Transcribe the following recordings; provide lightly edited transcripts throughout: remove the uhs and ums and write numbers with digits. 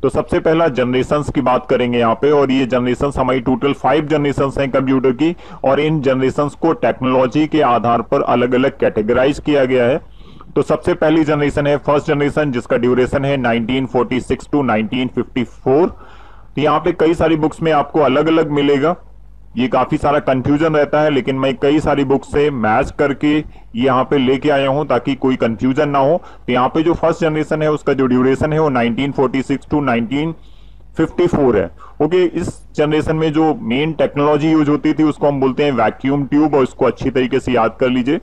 तो सबसे पहला जनरेशंस की बात करेंगे यहाँ पे, और ये जनरेशंस हमारी टोटल 5 जनरेशंस हैं कंप्यूटर की, और इन जनरेशंस को टेक्नोलॉजी के आधार पर अलग अलग कैटेगराइज किया गया है। तो सबसे पहली जनरेशन है फर्स्ट जनरेशन, जिसका ड्यूरेशन है 1946 टू 1954। तो यहाँ पे कई सारी बुक्स में आपको अलग अलग मिलेगा, ये काफी सारा कंफ्यूजन रहता है, लेकिन मैं कई सारी बुक से मैच करके यहाँ पे लेके आया हूं ताकि कोई कंफ्यूजन ना हो। तो यहाँ पे जो फर्स्ट जनरेशन है उसका जो ड्यूरेशन है वो 1946 टू 1954 है। ओके, इस जनरेशन में जो मेन टेक्नोलॉजी यूज होती थी उसको हम बोलते हैं वैक्यूम ट्यूब, और इसको अच्छी तरीके से याद कर लीजिए।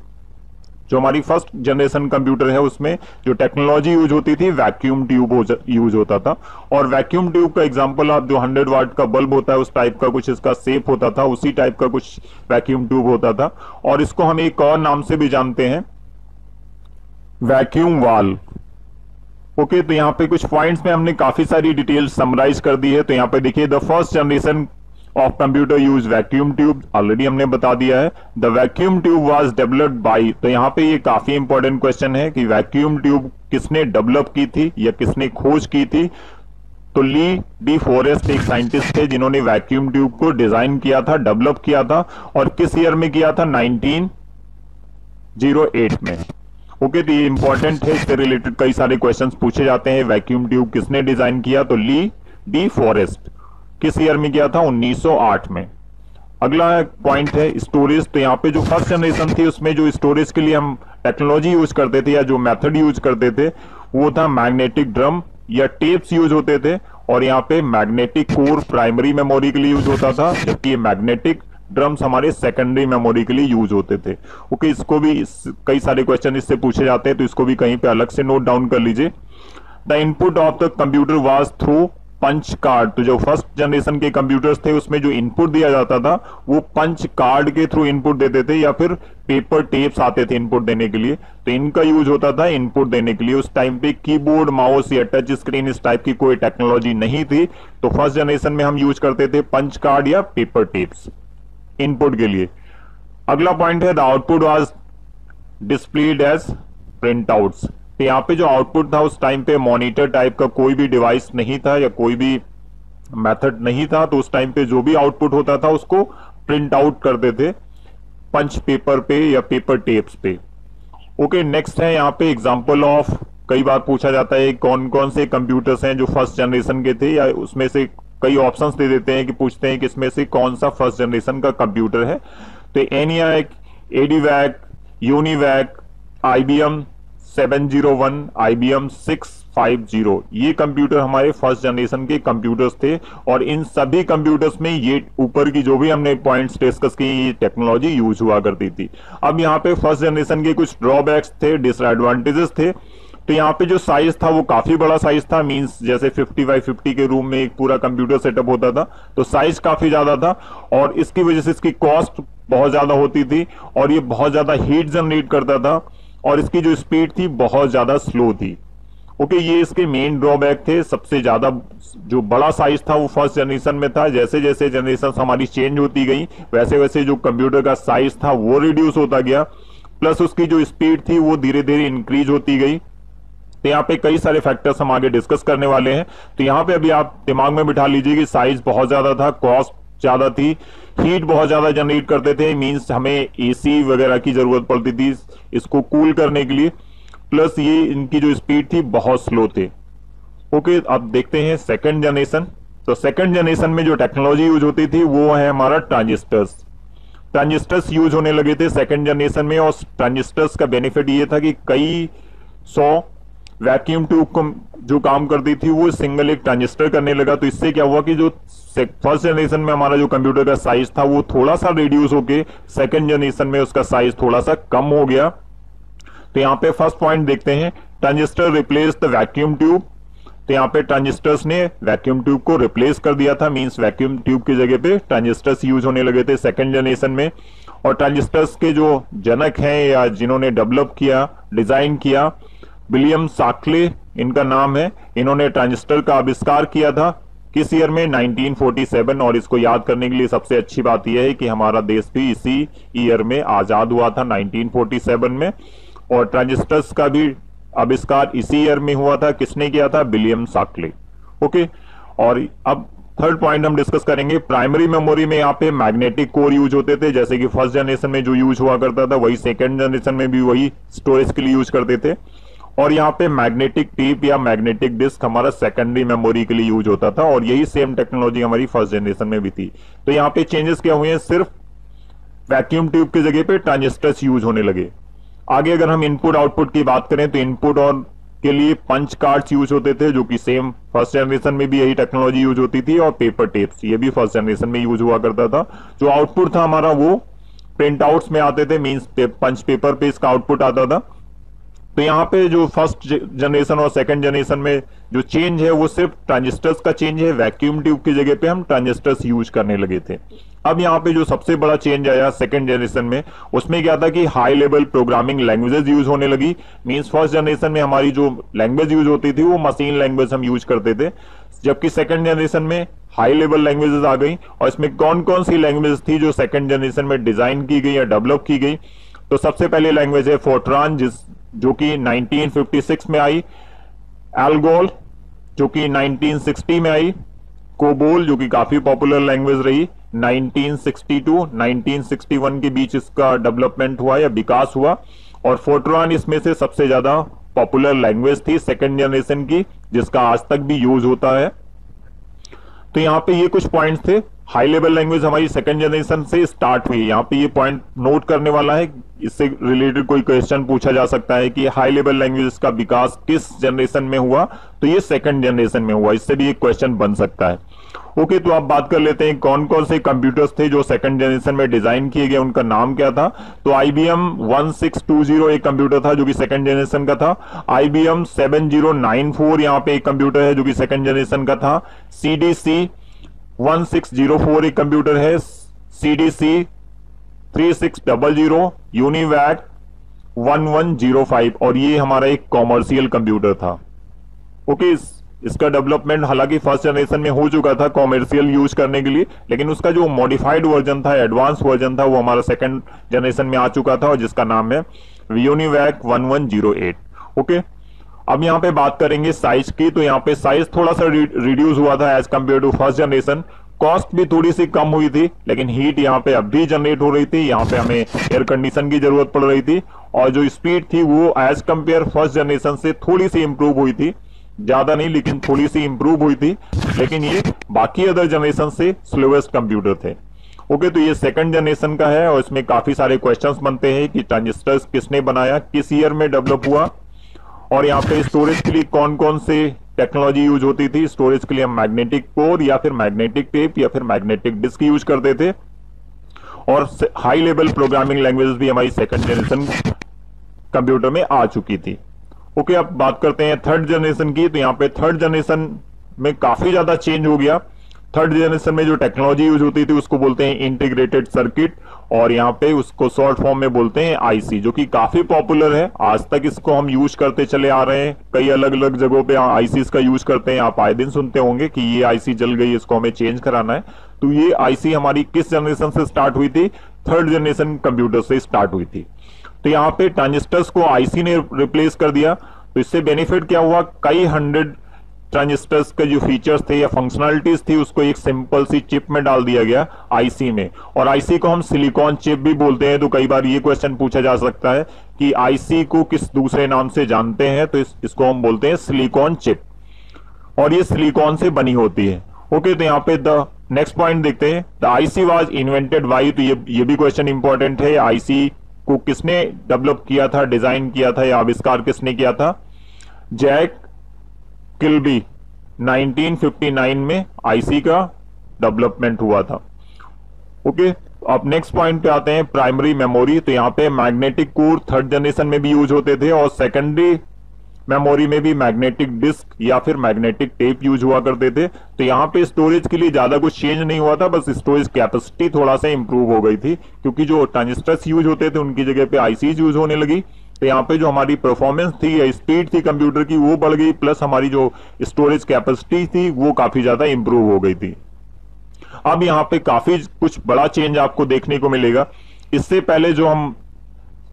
जो हमारी फर्स्ट जनरेशन कंप्यूटर है उसमें जो टेक्नोलॉजी यूज होती थी वैक्यूम ट्यूब यूज होता था। और वैक्यूम ट्यूब का एग्जांपल आप जो 100 वाट का बल्ब होता है उस टाइप का कुछ इसका शेप होता था, उसी टाइप का कुछ वैक्यूम ट्यूब होता था। और इसको हम एक और नाम से भी जानते हैं, वैक्यूम वाल। ओके, तो यहाँ पे कुछ पॉइंट्स में हमने काफी सारी डिटेल्स समराइज कर दी है। तो यहाँ पे देखिए, the first generation of computer use vacuum tube, already हमने बता दिया है। The vacuum tube was developed by, तो यहाँ पे ये काफी इंपॉर्टेंट क्वेश्चन है कि वैक्यूम ट्यूब किसने डेवलप की थी या किसने खोज की थी। तो ली डी फॉरेस्ट एक साइंटिस्ट थे जिन्होंने वैक्यूम ट्यूब को डिजाइन किया था, डेवलप किया था, और किस ईयर में किया था? 1908 में। ओके, तो ये इंपॉर्टेंट है, इससे रिलेटेड कई सारे क्वेश्चंस पूछे जाते हैं। वैक्यूम ट्यूब किसने डिजाइन किया? तो ली डी फॉरेस्ट। किस ईयर में किया था? 1908 में। अगला पॉइंट है स्टोरेज। तो यहाँ पे जो फर्स्ट जनरेशन थी उसमें जो स्टोरेज के लिए हम टेक्नोलॉजी यूज करते थे या जो मेथड यूज करते थे वो था मैग्नेटिक ड्रम या टेप्स यूज होते थे, और यहाँ पे मैग्नेटिक कोर प्राइमरी मेमोरी के लिए यूज होता था, जबकि ये मैग्नेटिक ड्रम्स हमारे सेकेंडरी मेमोरी के लिए यूज होते थे। ओके, इसको भी कई सारे क्वेश्चन इससे पूछे जाते हैं, तो इसको भी कहीं पे अलग से नोट डाउन कर लीजिए। The input of the computer was through punch card. तो जो फर्स्ट जनरेशन के कंप्यूटर्स थे उसमें जो इनपुट दिया जाता था वो पंच कार्ड के थ्रू इनपुट देते थे, या फिर पेपर टेप्स आते थे इनपुट देने के लिए, तो इनका यूज होता था इनपुट देने के लिए। उस टाइम पे कीबोर्ड, माउस या टच स्क्रीन इस टाइप की कोई टेक्नोलॉजी नहीं थी, तो फर्स्ट जनरेशन में हम यूज करते थे पंच कार्ड या पेपर टेप्स इनपुट के लिए। अगला पॉइंट है the output was displayed as printouts. तो यहाँ पे जो आउटपुट था उस टाइम पे मॉनिटर टाइप का कोई भी डिवाइस नहीं था या कोई भी मेथड नहीं था, तो उस टाइम पे जो भी आउटपुट होता था उसको प्रिंट आउट करते थे पंच पेपर पे या पेपर टेप्स पे। ओके, नेक्स्ट है यहाँ पे एग्जांपल ऑफ, कई बार पूछा जाता है कौन कौन से कंप्यूटर्स हैं जो फर्स्ट जनरेशन के थे, या उसमें से कई ऑप्शंस दे देते हैं कि पूछते हैं कि इसमें से कौन सा फर्स्ट जनरेशन का कंप्यूटर है। तो एनियाक, एडीवैक, यूनिवैक, IBM 701, IBM 650, ये कंप्यूटर हमारे फर्स्ट जनरेशन के कंप्यूटर्स थे, और इन सभी कंप्यूटर्स में ये ऊपर की जो भी हमने पॉइंट्स डिस्कस की ये टेक्नोलॉजी यूज हुआ करती थी। अब यहाँ पे फर्स्ट जनरेशन के कुछ ड्रॉबैक्स थे, डिसएडवांटेजेस थे। तो यहाँ पे जो साइज था वो काफी बड़ा साइज था, मींस जैसे 50x50 के रूम में एक पूरा कंप्यूटर सेटअप होता था, तो साइज काफी ज्यादा था, और इसकी वजह से इसकी कॉस्ट बहुत ज्यादा होती थी, और ये बहुत ज्यादा हीट जनरेट करता था, और इसकी जो स्पीड थी बहुत ज्यादा स्लो थी। ओके, ये इसके मेन ड्रॉबैक थे। सबसे ज्यादा जो बड़ा साइज था वो फर्स्ट जनरेशन में था। जैसे जैसे जनरेशन हमारी चेंज होती गई वैसे वैसे जो कंप्यूटर का साइज था वो रिड्यूस होता गया, प्लस उसकी जो स्पीड थी वो धीरे धीरे इंक्रीज होती गई। तो यहाँ पे कई सारे फैक्टर्स हम आगे डिस्कस करने वाले हैं। तो यहाँ पे अभी आप दिमाग में बिठा लीजिए कि साइज बहुत ज्यादा था, कॉस्ट ज्यादा थी, हीट बहुत ज्यादा जनरेट करते थे, मींस हमें एसी वगैरह की जरूरत पड़ती थी इसको कूल करने के लिए, प्लस ये इनकी जो स्पीड थी बहुत स्लो थे। ओके, अब देखते हैं सेकंड जनरेशन। तो सेकंड जनरेशन में जो टेक्नोलॉजी यूज होती थी वो है हमारा ट्रांजिस्टर्स। ट्रांजिस्टर्स यूज होने लगे थे सेकंड जनरेशन में, और ट्रांजिस्टर्स का बेनिफिट ये था कि कई 100 वैक्यूम ट्यूब को जो काम करती थी वो सिंगल एक ट्रांजिस्टर करने लगा। तो इससे क्या हुआ कि जो फर्स्ट जनरेशन में हमारा जो कंप्यूटर का साइज था वो थोड़ा सा रिड्यूस होके सेकंड जनरेशन में उसका साइज थोड़ा सा कम हो गया। तो यहाँ पे फर्स्ट पॉइंट देखते हैं, transistor replace the vacuum tube. तो यहाँ पे ट्रांजिस्टर्स ने वैक्यूम ट्यूब को रिप्लेस कर दिया था, मींस वैक्यूम ट्यूब की जगह पे ट्रांजिस्टर्स यूज होने लगे थे सेकंड जनरेशन में। और ट्रांजिस्टर्स के जो जनक हैं या जिन्होंने डेवलप किया, डिजाइन किया, विलियम शाक्ले इनका नाम है। इन्होंने ट्रांजिस्टर का आविष्कार किया था किस ईयर में? 1947। और इसको याद करने के लिए सबसे अच्छी बात यह है कि हमारा देश भी इसी ईयर में आजाद हुआ था, 1947 में। और ट्रांजिस्टर्स का भी आविष्कार इसी ईयर में हुआ था। किसने किया था? विलियम शाक्ले। ओके, और अब थर्ड पॉइंट हम डिस्कस करेंगे। प्राइमरी मेमोरी में यहाँ पे मैग्नेटिक कोर यूज होते थे, जैसे कि फर्स्ट जनरेशन में जो यूज हुआ करता था वही सेकेंड जनरेशन में भी वही स्टोरेज के लिए यूज करते थे। और यहाँ पे मैग्नेटिक टेप या मैग्नेटिक डिस्क हमारा सेकेंडरी मेमोरी के लिए यूज होता था, और यही सेम टेक्नोलॉजी हमारी फर्स्ट जनरेशन में भी थी। तो यहाँ पे चेंजेस क्या हुए हैं, सिर्फ वैक्यूम ट्यूब की जगह पे ट्रांजिस्टर्स यूज होने लगे। आगे अगर हम इनपुट आउटपुट की बात करें तो इनपुट और के लिए पंच कार्ड्स यूज होते थे, जो कि सेम फर्स्ट जनरेशन में भी यही टेक्नोलॉजी यूज होती थी, और पेपर टेप्स ये भी फर्स्ट जनरेशन में यूज हुआ करता था। जो आउटपुट था हमारा वो प्रिंट आउट्स में आते थे, मींस पंच पेपर पे इसका आउटपुट आता था। तो यहाँ पे जो फर्स्ट जनरेशन और सेकंड जनरेशन में जो चेंज है वो सिर्फ ट्रांजिस्टर्स का चेंज है, वैक्यूम ट्यूब की जगह पे हम ट्रांजिस्टर्स यूज करने लगे थे। अब यहाँ पे जो सबसे बड़ा चेंज आया सेकंड जनरेशन में, उसमें क्या था कि high level programming languages use होने लगी। मींस फर्स्ट जनरेशन में हमारी जो लैंग्वेज यूज होती थी वो मशीन लैंग्वेज हम यूज करते थे, जबकि सेकंड जनरेशन में हाई लेवल लैंग्वेजेस आ गई। और इसमें कौन कौन सी लैंग्वेज थी जो सेकंड जनरेशन में डिजाइन की गई या डेवलप की गई, तो सबसे पहले लैंग्वेज है फोर्ट्रान, जो कि 1956 में आई, एल्गोल जो कि 1960 में आई, कोबोल जो कि काफी पॉपुलर लैंग्वेज रही 1962 1961 के बीच इसका डेवलपमेंट हुआ या विकास हुआ, और फोर्ट्रान इसमें से सबसे ज्यादा पॉपुलर लैंग्वेज थी सेकेंड जनरेशन की, जिसका आज तक भी यूज होता है। तो यहाँ पे ये कुछ पॉइंट्स थे। हाई लेवल लैंग्वेज हमारी सेकंड जनरेशन से स्टार्ट हुई। यहाँ पे ये पॉइंट नोट करने वाला है, इससे रिलेटेड कोई क्वेश्चन पूछा जा सकता है कि हाई लेवल लैंग्वेज का विकास किस जनरेशन में हुआ, तो ये सेकंड जनरेशन में हुआ। इससे भी एक क्वेश्चन बन सकता है। ओके, तो आप बात कर लेते हैं कौन कौन से कंप्यूटर्स थे जो सेकंड जनरेशन में डिजाइन किए गए, उनका नाम क्या था। तो IBM 1620 एक कंप्यूटर था जो कि सेकंड जनरेशन का था। IBM 7094 यहाँ पे एक कंप्यूटर है जो कि सेकंड जनरेशन का था। CDC 1604 एक कंप्यूटर है। CDC 3600, यूनिवैक 1105, और ये हमारा एक कॉमर्शियल कंप्यूटर था। ओके, इसका डेवलपमेंट हालांकि फर्स्ट जनरेशन में हो चुका था कॉमर्शियल यूज करने के लिए, लेकिन उसका जो मॉडिफाइड वर्जन था, एडवांस वर्जन था, वो हमारा सेकंड जनरेशन में आ चुका था, और जिसका नाम है यूनिवैक 1108। ओके, अब यहाँ पे बात करेंगे साइज की। तो यहाँ पे साइज थोड़ा सा रिड्यूस हुआ था as compare to first generation. Cost भी थोड़ी सी कम हुई थी, लेकिन हीट यहाँ पे अब भी जनरेट हो रही थी। यहाँ पे हमें एयर कंडीशन की जरूरत पड़ रही थी, और जो स्पीड थी वो एज कंपेयर फर्स्ट जनरेशन से थोड़ी सी इंप्रूव हुई थी, ज्यादा नहीं लेकिन थोड़ी सी इंप्रूव हुई थी। लेकिन ये बाकी अदर जनरेशन से स्लोएस्ट कंप्यूटर थे। ओके, तो ये सेकंड जनरेशन का है, और इसमें काफी सारे क्वेश्चंस बनते हैं कि ट्रांजिस्टर्स किसने बनाया, किस ईयर में डेवलप हुआ, और यहाँ पे स्टोरेज के लिए कौन कौन से टेक्नोलॉजी यूज होती थी। स्टोरेज के लिए हम मैग्नेटिक कोर या फिर मैग्नेटिक टेप या फिर मैग्नेटिक डिस्क यूज करते थे, और हाई लेवल प्रोग्रामिंग लैंग्वेजेस भी हमारी सेकंड जनरेशन कंप्यूटर में आ चुकी थी। ओके, अब बात करते हैं थर्ड जनरेशन की। तो यहाँ पे थर्ड जनरेशन में काफी ज्यादा चेंज हो गया। थर्ड जनरेशन में जो टेक्नोलॉजी यूज होती थी उसको बोलते हैं इंटीग्रेटेड सर्किट, और यहाँ पे उसको शॉर्ट फॉर्म में बोलते हैं IC, जो कि काफी पॉपुलर है। आज तक इसको हम यूज करते चले आ रहे हैं, कई अलग अलग जगहों पे ICs का यूज करते हैं। आप आए दिन सुनते होंगे कि ये IC जल गई, इसको हमें चेंज कराना है। तो ये IC हमारी किस जनरेशन से स्टार्ट हुई थी, थर्ड जनरेशन कंप्यूटर से स्टार्ट हुई थी। तो यहाँ पे ट्रांजिस्टर्स को IC ने रिप्लेस कर दिया। तो इससे बेनिफिट क्या हुआ, कई 100 ट्रांजिस्टर्स के जो फीचर्स थे या फंक्शनलिटीज थी उसको एक सिंपल सी चिप में डाल दिया गया IC में, और IC को हम सिलिकॉन चिप भी बोलते हैं। तो कई बार ये क्वेश्चन पूछा जा सकता है कि IC को किस दूसरे नाम से जानते हैं, तो इसको हम बोलते हैं सिलिकॉन चिप, और ये सिलिकॉन से बनी होती है। ओके, तो यहाँ पे द नेक्स्ट पॉइंट देखते हैं, the IC was invented by. तो ये भी क्वेश्चन इंपॉर्टेंट है, IC को किसने डेवलप किया था, डिजाइन किया था या आविष्कार किसने किया था। जैक किल्बी 1959 में IC का डेवलपमेंट हुआ था। ओके, अब नेक्स्ट पॉइंट पे आते हैं, प्राइमरी मेमोरी। तो यहाँ पे मैग्नेटिक कोर थर्ड जनरेशन में भी यूज होते थे, और सेकेंडरी मेमोरी में भी मैग्नेटिक डिस्क या फिर मैग्नेटिक टेप यूज हुआ करते थे। तो यहाँ पे स्टोरेज के लिए ज्यादा कुछ चेंज नहीं हुआ था, बस स्टोरेज कैपेसिटी थोड़ा सा इंप्रूव हो गई थी, क्योंकि जो ट्रांजिस्टर्स यूज होते थे उनकी जगह पे ICs यूज होने लगी। तो यहाँ पे जो हमारी परफॉर्मेंस थी या स्पीड थी कंप्यूटर की वो बढ़ गई, प्लस हमारी जो स्टोरेज कैपेसिटी थी वो काफी ज्यादा इंप्रूव हो गई थी। अब यहाँ पे काफी कुछ बड़ा चेंज आपको देखने को मिलेगा। इससे पहले जो हम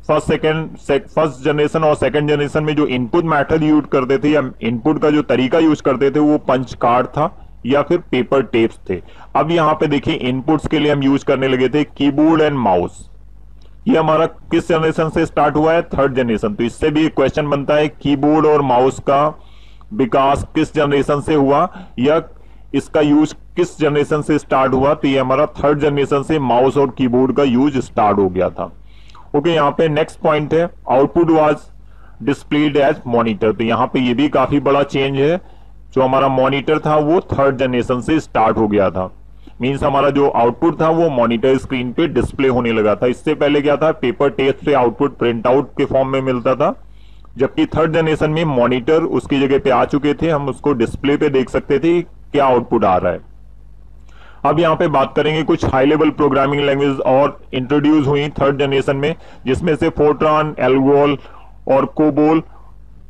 फर्स्ट जनरेशन और सेकंड जनरेशन में जो इनपुट मेथड यूज करते थे या इनपुट का जो तरीका यूज करते थे वो पंच कार्ड था या फिर पेपर टेप्स थे। अब यहाँ पे देखिए इनपुट्स के लिए हम यूज करने लगे थे कीबोर्ड एंड माउस। ये हमारा किस जनरेशन से स्टार्ट हुआ है? Third generation. तो इससे भी एक क्वेश्चन बनता है कीबोर्ड और माउस का विकास किस जनरेशन से हुआ या इसका यूज किस जनरेशन से स्टार्ट हुआ? तो ये हमारा थर्ड जनरेशन से माउस और कीबोर्ड का यूज स्टार्ट हो गया था। ओके, यहाँ पे नेक्स्ट पॉइंट है output was displayed as monitor. तो यहाँ पे ये भी काफी बड़ा चेंज है, जो हमारा मॉनिटर था वो थर्ड जनरेशन से स्टार्ट हो गया था। मींस हमारा जो आउटपुट था वो मॉनिटर स्क्रीन पे डिस्प्ले होने लगा था। इससे पहले क्या था, पेपर टेप से आउटपुट प्रिंट आउट के फॉर्म में मिलता था, जबकि थर्ड जनरेशन में मॉनिटर उसकी जगह पे आ चुके थे, हम उसको डिस्प्ले पे देख सकते थे क्या आउटपुट आ रहा है। अब यहाँ पे बात करेंगे कुछ हाई लेवल प्रोग्रामिंग लैंग्वेज और इंट्रोड्यूस हुई थर्ड जनरेशन में, जिसमें से फोर्ट्रान, एल्गोल और कोबोल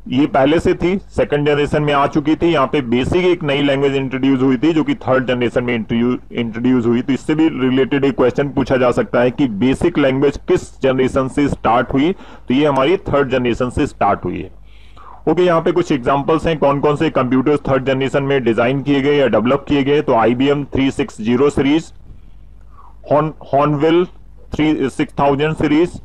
ये पहले से थी, सेकंड जनरेशन में आ चुकी थी। यहाँ पे बेसिक एक नई लैंग्वेज इंट्रोड्यूस हुई थी जो कि थर्ड जनरेशन में इंट्रोड्यूस हुई। तो इससे भी रिलेटेड एक क्वेश्चन पूछा जा सकता है कि बेसिक लैंग्वेज किस जनरेशन से स्टार्ट हुई? तो ये हमारी थर्ड जनरेशन से स्टार्ट हुई है। ओके, यहाँ पे कुछ एग्जांपल्स हैं कौन कौन से कंप्यूटर्स थर्ड जनरेशन में डिजाइन किए गए या डेवलप किए गए। तो IBM 360 series, hornbill 6000 series,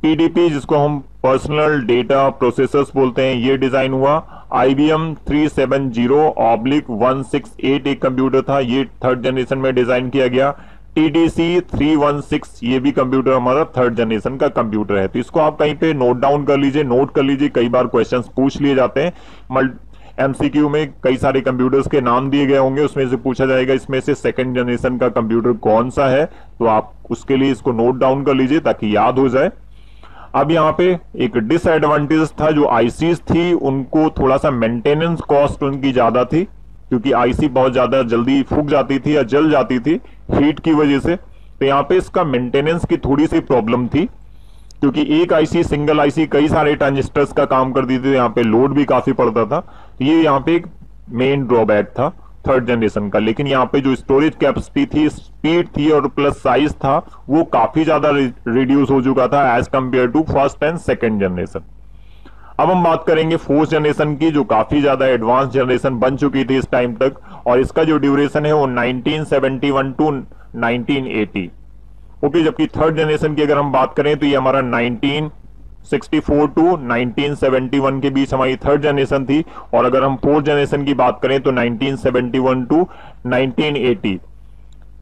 PDP जिसको हम पर्सनल डेटा प्रोसेसर्स बोलते हैं, ये डिजाइन हुआ। IBM 370/168 एक कंप्यूटर था, ये थर्ड जनरेशन में डिजाइन किया गया। TDC 316 ये भी कंप्यूटर हमारा थर्ड जनरेशन का कंप्यूटर है। तो इसको आप कहीं पे नोट डाउन कर लीजिए, नोट कर लीजिए, कई बार क्वेश्चंस पूछ लिए जाते हैं। MCQ में कई सारे कंप्यूटर्स के नाम दिए गए होंगे, उसमें से पूछा जाएगा इसमें से सेकंड जनरेशन का कंप्यूटर कौन सा है, तो आप उसके लिए इसको नोट डाउन कर लीजिए ताकि याद हो जाए। अब यहाँ पे एक डिसएडवांटेज था, जो आईसीज थी उनको थोड़ा सा मेंटेनेंस कॉस्ट उनकी ज्यादा थी, क्योंकि आईसी बहुत ज्यादा जल्दी फूक जाती थी या जल जाती थी हीट की वजह से। तो यहाँ पे इसका मेंटेनेंस की थोड़ी सी प्रॉब्लम थी, क्योंकि एक आईसी, सिंगल आईसी कई सारे ट्रांजिस्टर्स का काम करती थी, यहाँ पे लोड भी काफी पड़ता था। ये यहाँ पे एक मेन ड्रॉबैक था थर्ड जनरेशन का। लेकिन यहाँ पे जो स्टोरेज कैपेसिटी थी, स्पीड थी और प्लस साइज था, वो काफी ज्यादा रिड्यूस हो चुका था as compare to first and second generation. अब हम बात करेंगे फोर्थ जनरेशन की, जो काफी ज्यादा एडवांस जनरेशन बन चुकी थी इस टाइम तक, और इसका जो ड्यूरेशन है वो 1971 टू 1980। ओके, जबकि थर्ड जनरेशन की अगर हम बात करें तो ये हमारा 1964 टू 1971 के बीच हमारी थर्ड जनरेशन थी, और अगर हम फोर्थ जनरेशन की बात करें तो 1971 टू 1980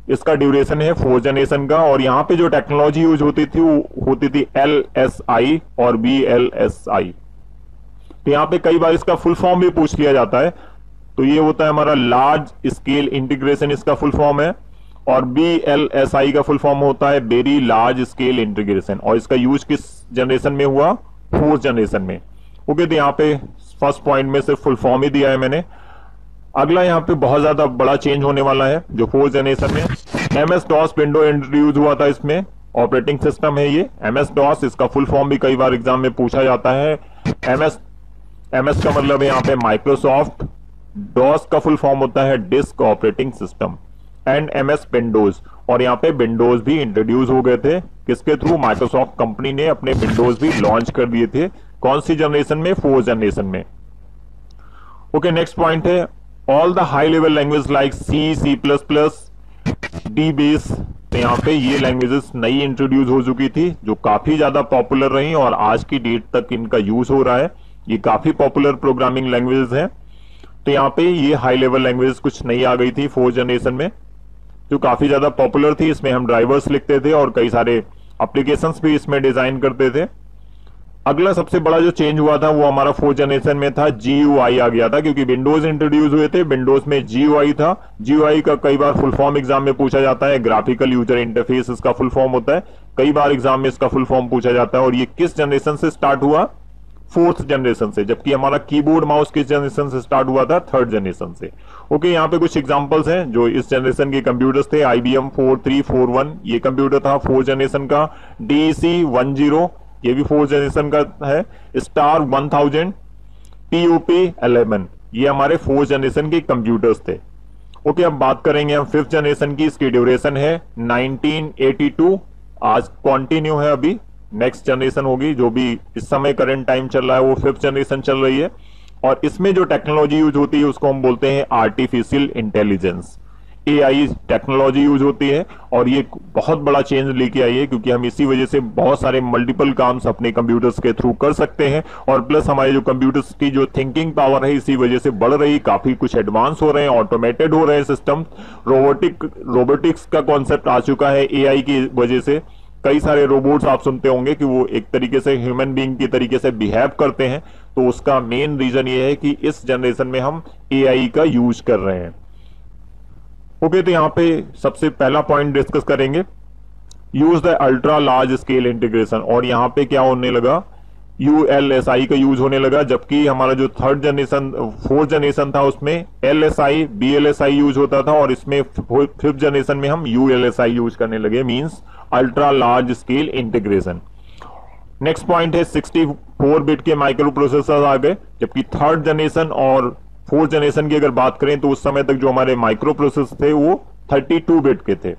इसका ड्यूरेशन है फोर्थ जनरेशन का। और यहाँ पे जो टेक्नोलॉजी यूज होती थी वो होती थी LSI और VLSI। तो यहाँ पे कई बार इसका फुल फॉर्म भी पूछ लिया जाता है। तो ये होता है हमारा लार्ज स्केल इंटीग्रेशन, इसका फुल फॉर्म है, और VLSI का फुल फॉर्म होता है वेरी लार्ज स्केल इंटीग्रेशन। और इसका यूज किस जनरेशन में हुआ? फोर्थ जनरेशन में। ओके, तो यहाँ पे फर्स्ट पॉइंट में सिर्फ फुल फॉर्म ही दिया है मैंने। अगला यहाँ पे बहुत ज्यादा बड़ा चेंज होने वाला है जो फोर्थ जनरेशन में MS-DOS विंडो इंट्रोड्यूस हुआ था। इसमें ऑपरेटिंग सिस्टम है ये MS-DOS, इसका फुल फॉर्म भी कई बार एग्जाम में पूछा जाता है। MS का मतलब है यहाँ पे माइक्रोसॉफ्ट, DOS का फुल फॉर्म होता है disk operating system, and MS Windows. और यहाँ पे विंडोज भी इंट्रोड्यूस हो गए थे, किसके थ्रू? माइक्रोसॉफ्ट कंपनी ने अपने विंडोज भी लॉन्च कर दिए थे। कौन सी जनरेशन में? फोर्थ जनरेशन में। ओके, नेक्स्ट पॉइंट है all the high level language like C++, DBase। तो यहाँ पे ये लैंग्वेजेस नई इंट्रोड्यूस हो चुकी थी, जो काफी ज्यादा पॉपुलर रही और आज की डेट तक इनका यूज हो रहा है। ये काफी पॉपुलर प्रोग्रामिंग लैंग्वेजेस हैं। तो यहाँ पे ये हाई लेवल लैंग्वेजेस कुछ नई आ गई थी फोर्थ जनरेशन में, जो काफी ज्यादा पॉपुलर थी। इसमें हम ड्राइवर्स लिखते थे और कई सारे एप्लीकेशंस भी इसमें डिजाइन करते थे। अगला सबसे बड़ा जो चेंज हुआ था वो हमारा फोर्थ जनरेशन में था, GUI आ गया था, क्योंकि विंडोज इंट्रोड्यूस हुए थे, विंडोज में GUI था। GUI का कई बार फुल फॉर्म एग्जाम में पूछा जाता है, ग्राफिकल यूजर इंटरफेस इसका फुल फॉर्म होता है। कई बार एग्जाम में इसका फुल फॉर्म पूछा जाता है। और ये किस जनरेशन से स्टार्ट हुआ? फोर्थ जनरेशन से। जबकि हमारा कीबोर्ड माउस किस जनरेशन से स्टार्ट हुआ था? थर्ड जनरेशन से। ओके, यहाँ पे कुछ एग्जांपल्स हैं जो इस जनरेशन के कंप्यूटर्स थे। IBM 4341 ये कंप्यूटर था फोर्थ जनरेशन का। DEC 10 ये भी फोर्थ जनरेशन का है। स्टार 1000, POP 11 ये हमारे फोर्थ जनरेशन के कंप्यूटर्स थे। ओके, अब बात करेंगे हम फिफ्थ जनरेशन की। इसकी ड्यूरेशन है 1982, आज कंटिन्यू है अभी नेक्स्ट जनरेशन होगी, जो भी इस समय करंट टाइम चल रहा है वो 5th जनरेशन चल रही है। और इसमें जो टेक्नोलॉजी यूज होती है उसको हम बोलते हैं artificial intelligence, AI technology use होती है। और ये बहुत बड़ा चेंज लेके आई है, क्योंकि हम इसी वजह से बहुत सारे मल्टीपल काम्स अपने कंप्यूटर्स के थ्रू कर सकते हैं। और प्लस हमारे जो कंप्यूटर्स की जो थिंकिंग पावर है इसी वजह से बढ़ रही, काफी कुछ एडवांस हो रहे हैं, ऑटोमेटेड हो रहे हैं सिस्टम। रोबोटिक्स का कॉन्सेप्ट आ चुका है एआई की वजह से। कई सारे रोबोट्स आप सुनते होंगे कि वो एक तरीके से ह्यूमन बीइंग की तरीके से बिहेव करते हैं। तो उसका मेन रीजन ये है कि इस जनरेशन में हम एआई का यूज कर रहे हैं। ओके, तो यहां पे सबसे पहला पॉइंट डिस्कस करेंगे, use the ultra large scale integration. और यहां पे क्या होने लगा, यूएलएसआई का यूज होने लगा, जबकि हमारा जो 4th जनरेशन था उसमें एलएसआई बीएलएसआई यूज होता था, और इसमें 5th जनरेशन में हम यूएलएसआई यूज करने लगे, means ultra large scale integration. Next point है 64 बिट के माइक्रो प्रोसेसर आ गए, जबकि 3rd जनरेशन और 4th जनरेशन की अगर बात करें तो उस समय तक जो हमारे माइक्रो प्रोसेसर थे वो 32 बिट के थे।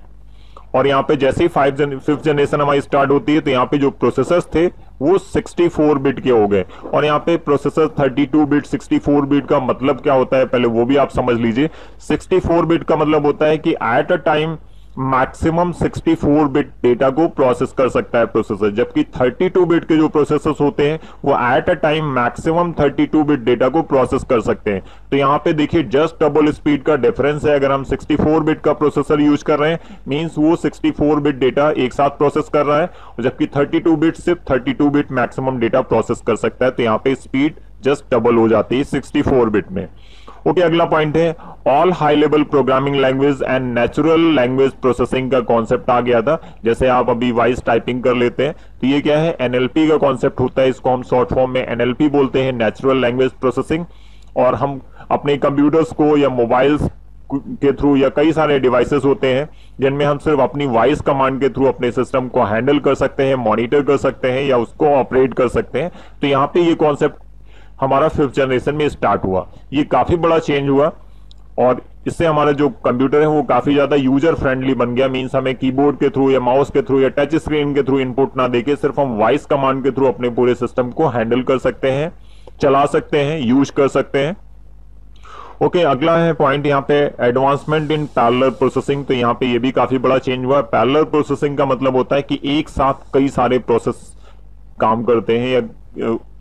और यहाँ पे जैसे ही 5th जनरेशन हमारी स्टार्ट होती है तो यहाँ पे जो प्रोसेसर्स थे वो 64 बिट के हो गए। और यहाँ पे प्रोसेसर 32 बिट 64 बिट का मतलब क्या होता है पहले वो भी आप समझ लीजिए। 64 बिट का मतलब होता है कि at a time maximum 64 bit data को प्रोसेस कर सकता है प्रोसेसर, जबकि 32 बिट के जो प्रोसेसर्स होते हैं वो at a time maximum 32 bit data को प्रोसेस कर सकते हैं। तो यहाँ पे देखिए जस्ट डबल स्पीड का डिफरेंस है। अगर हम 64 बिट का प्रोसेसर यूज कर रहे हैं मींस वो 64 बिट डेटा एक साथ प्रोसेस कर रहा है, जबकि 32 बिट सिर्फ 32 बिट मैक्सिमम डेटा प्रोसेस कर सकता है। तो यहाँ पे स्पीड जस्ट डबल हो जाती है 64 बिट में। ओके, अगला पॉइंट है all high level programming language and natural language processing का कॉन्सेप्ट आ गया था। जैसे आप अभी वॉइस टाइपिंग कर लेते हैं तो ये क्या है, एनएलपी का कॉन्सेप्ट होता है, इसको हम शॉर्ट फॉर्म में एनएलपी बोलते हैं, नेचुरल लैंग्वेज प्रोसेसिंग। और हम अपने कंप्यूटर्स को या मोबाइल्स के थ्रू या कई सारे डिवाइसेस होते हैं जिनमें हम सिर्फ अपनी वॉइस कमांड के थ्रू अपने सिस्टम को हैंडल कर सकते हैं, मॉनिटर कर सकते हैं या उसको ऑपरेट कर सकते हैं। तो यहाँ पे ये कॉन्सेप्ट हमारा 5th जनरेशन में स्टार्ट हुआ। ये काफी बड़ा चेंज हुआ और इससे हमारा जो कंप्यूटर है वो काफी ज्यादा यूजर फ्रेंडली बन गया। मींस हमें कीबोर्ड के थ्रू या माउस के थ्रू या टच स्क्रीन के थ्रू इनपुट ना देके सिर्फ हम वॉइस कमांड के थ्रू अपने पूरे सिस्टम को हैंडल कर सकते हैं, चला सकते हैं, यूज कर सकते हैं। ओके, अगला है पॉइंट यहाँ पे एडवांसमेंट इन पैरेलल प्रोसेसिंग। तो यहाँ पे ये भी काफी बड़ा चेंज हुआ। पैरेलल प्रोसेसिंग का मतलब होता है कि एक साथ कई सारे प्रोसेस काम करते हैं या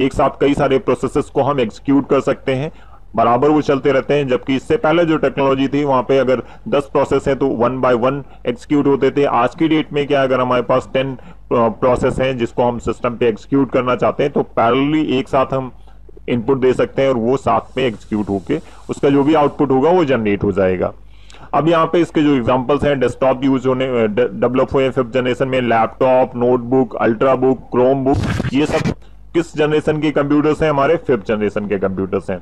एक साथ कई सारे प्रोसेसेस को हम एग्जीक्यूट कर सकते हैं, बराबर वो चलते रहते हैं। जबकि इससे पहले जो टेक्नोलॉजी थी वहां पे अगर 10 प्रोसेस है तो 1 बाय 1 एग्जीक्यूट होते थे। आज की डेट में क्या, अगर हमारे पास 10 प्रोसेस हैं जिसको हम सिस्टम पे एग्जीक्यूट करना चाहते हैं तो पैरेलली एक साथ हम इनपुट दे सकते हैं और वो साथ में एग्जीक्यूट होके उसका जो भी आउटपुट होगा वो जनरेट हो जाएगा। अब यहाँ पे इसके जो एग्जांपल्स हैं, डेस्कटॉप यूज होने डेवलप हुए 5th जनरेशन में, laptop, notebook, ultrabook, Chrome book, ये सब किस जनरेशन के कंप्यूटर्स हैं, हमारे 5th जनरेशन के कंप्यूटर्स हैं।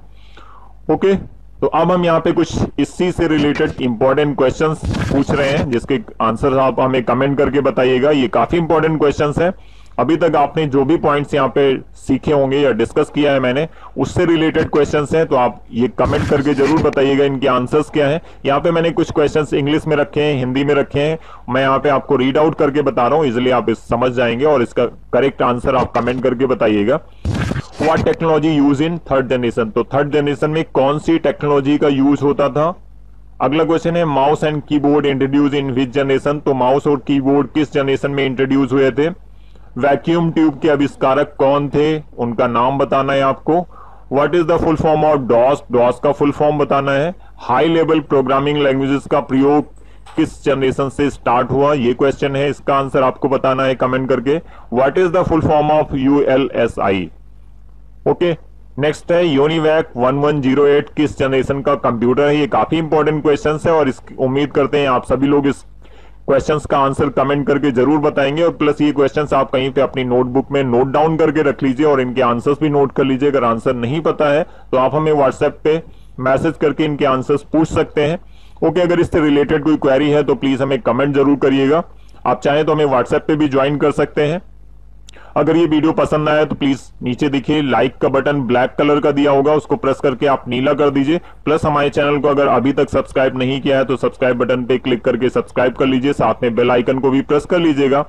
ओके, तो अब हम यहाँ पे कुछ इसी से रिलेटेड इंपॉर्टेंट क्वेश्चंस पूछ रहे हैं जिसके आंसर आप हमें कमेंट करके बताइएगा। ये काफी इंपॉर्टेंट क्वेश्चंस हैं। अभी तक आपने जो भी पॉइंट्स यहाँ पे सीखे होंगे या डिस्कस किया है मैंने उससे रिलेटेड क्वेश्चंस हैं, तो आप ये कमेंट करके जरूर बताइएगा इनके आंसर्स क्या हैं। यहाँ पे मैंने कुछ क्वेश्चंस इंग्लिश में रखे हैं, हिंदी में रखे हैं, मैं यहाँ पे आपको रीड आउट करके बता रहा हूँ, इजिली आप समझ जाएंगे और इसका करेक्ट आंसर आप कमेंट करके बताइएगा। What technology use in 3rd generation, तो 3rd जनरेशन में कौन सी टेक्नोलॉजी का यूज होता था। अगला क्वेश्चन है mouse and keyboard introduce in which generation, तो माउस और कीबोर्ड किस जनरेशन में इंट्रोड्यूस हुए थे। वैक्यूम ट्यूब के आविष्कारक कौन थे, उनका नाम बताना है आपको। What is the full form of DOS, DOS का फुल फॉर्म बताना है। हाई लेवल प्रोग्रामिंग लैंग्वेजेस का प्रयोग किस जनरेशन से स्टार्ट हुआ, ये क्वेश्चन है, इसका आंसर आपको बताना है कमेंट करके। What is the full form of ULSI. Okay, next है यूनिवैक 1108 किस जनरेशन का कंप्यूटर है। ये काफी इंपॉर्टेंट क्वेश्चंस है और उम्मीद करते हैं आप सभी लोग इस क्वेश्चंस का आंसर कमेंट करके जरूर बताएंगे। और प्लस ये क्वेश्चंस आप कहीं पे अपनी नोटबुक में नोट डाउन करके रख लीजिए और इनके आंसर्स भी नोट कर लीजिए। अगर आंसर नहीं पता है तो आप हमें व्हाट्सएप पे मैसेज करके इनके आंसर्स पूछ सकते हैं। ओके, अगर इससे रिलेटेड कोई क्वेरी है तो प्लीज हमें कमेंट जरूर करिएगा। आप चाहें तो हमें व्हाट्सएप पे भी ज्वाइन कर सकते हैं। अगर ये वीडियो पसंद आया तो प्लीज नीचे देखिए लाइक का बटन ब्लैक कलर का दिया होगा, उसको प्रेस करके आप नीला कर दीजिए। प्लस हमारे चैनल को अगर अभी तक सब्सक्राइब नहीं किया है तो सब्सक्राइब बटन पे क्लिक करके सब्सक्राइब कर लीजिए, साथ में बेल आइकन को भी प्रेस कर लीजिएगा